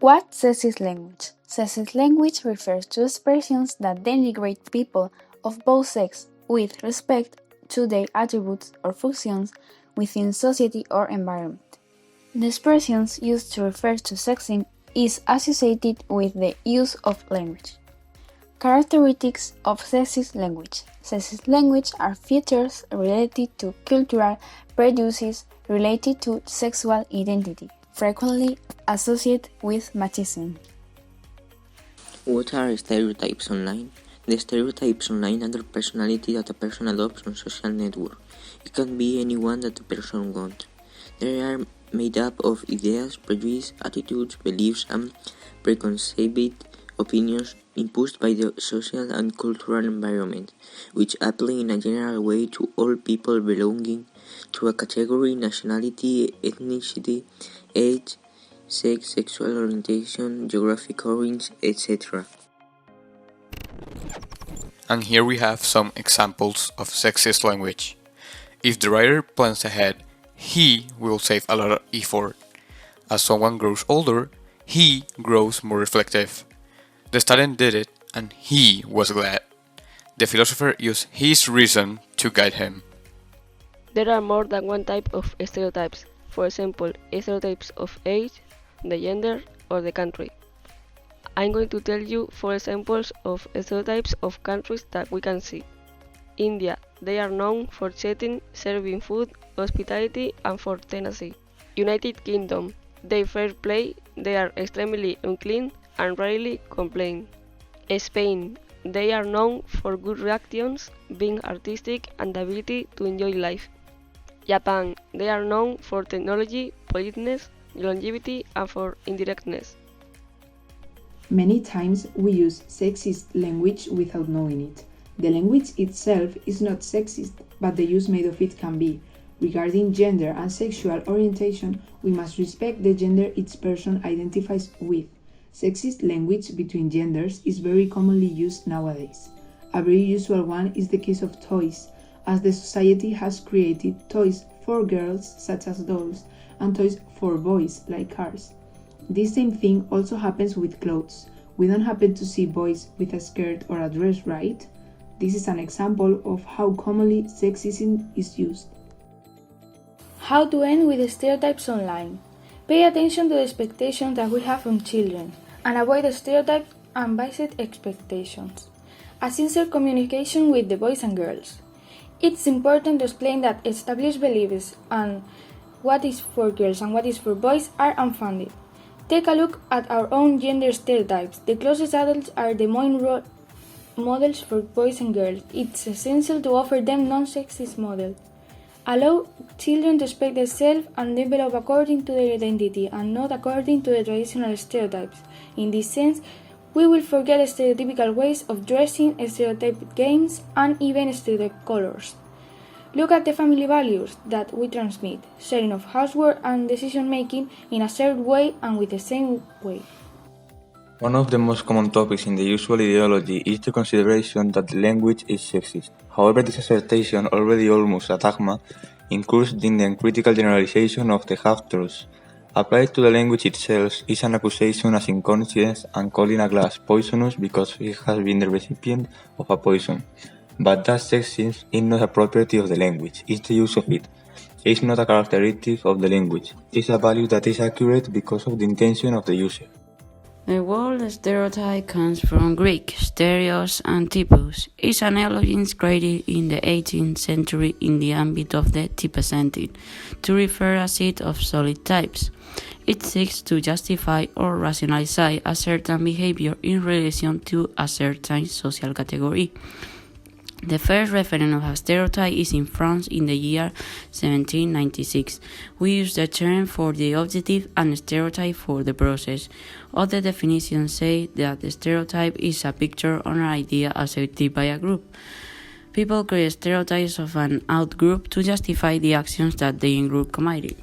What's sexist language? Sexist language refers to expressions that denigrate people of both sex with respect to their attributes or functions within society or environment. The expressions used to refer to sexism is associated with the use of language. Characteristics of sexist language. Sexist language are features related to cultural prejudices related to sexual identity, frequently associated with machismo. What are stereotypes online? The stereotypes online are the personality that a person adopts on social network. It can be anyone that the person wants. They are made up of ideas, prejudices, attitudes, beliefs, and preconceived opinions imposed by the social and cultural environment, which apply in a general way to all people belonging to a category, nationality, ethnicity, age, sex, sexual orientation, geographic origin, etc. And here we have some examples of sexist language. If the writer plans ahead, he will save a lot of effort. As someone grows older, he grows more reflective. The student did it, and he was glad. The philosopher used his reason to guide him. There are more than one type of stereotypes. For example, stereotypes of age, the gender, or the country. I'm going to tell you 4 examples of stereotypes of countries that we can see. India, they are known for chatting, serving food, hospitality, and for tenacity. United Kingdom, they fair play, they are extremely unclean and rarely complain. Spain, they are known for good reactions, being artistic, and the ability to enjoy life. Japan, they are known for technology, politeness, longevity, and for indirectness. Many times we use sexist language without knowing it. The language itself is not sexist, but the use made of it can be. Regarding gender and sexual orientation, we must respect the gender each person identifies with. Sexist language between genders is very commonly used nowadays. A very usual one is the case of toys, as the society has created toys for girls such as dolls and toys for boys like cars. This same thing also happens with clothes. We don't happen to see boys with a skirt or a dress, right? This is an example of how commonly sexism is used. How to end with the stereotypes online. Pay attention to the expectations that we have from children and avoid the stereotypes and biased expectations. A sincere communication with the boys and girls. It's important to explain that established beliefs and what is for girls and what is for boys are unfounded. Take a look at our own gender stereotypes. The closest adults are the main role models for boys and girls. It's essential to offer them non-sexist models. Allow children to express themselves and develop according to their identity and not according to the traditional stereotypes. In this sense, we will forget stereotypical ways of dressing, stereotyped games, and even stereotyped colors. Look at the family values that we transmit, sharing of housework and decision-making in a shared way and with the same way. One of the most common topics in the usual ideology is the consideration that the language is sexist. However, this assertion, already almost a dogma, incurs in the uncritical generalization of the half-truths. Applied to the language itself is an accusation as inconscience and calling a glass poisonous because it has been the recipient of a poison. But that sexism is not a property of the language, it's the use of it. It's not a characteristic of the language, it's a value that is accurate because of the intention of the user. The word stereotype comes from Greek stereos and typos. It's an neologism created in the 18th century in the ambit of the typesetting to refer a set of solid types. It seeks to justify or rationalize a certain behavior in relation to a certain social category. The first reference of a stereotype is in France in the year 1796. We use the term for the objective and stereotype for the process. Other definitions say that the stereotype is a picture or an idea accepted by a group. People create stereotypes of an out group to justify the actions that the in-group committed.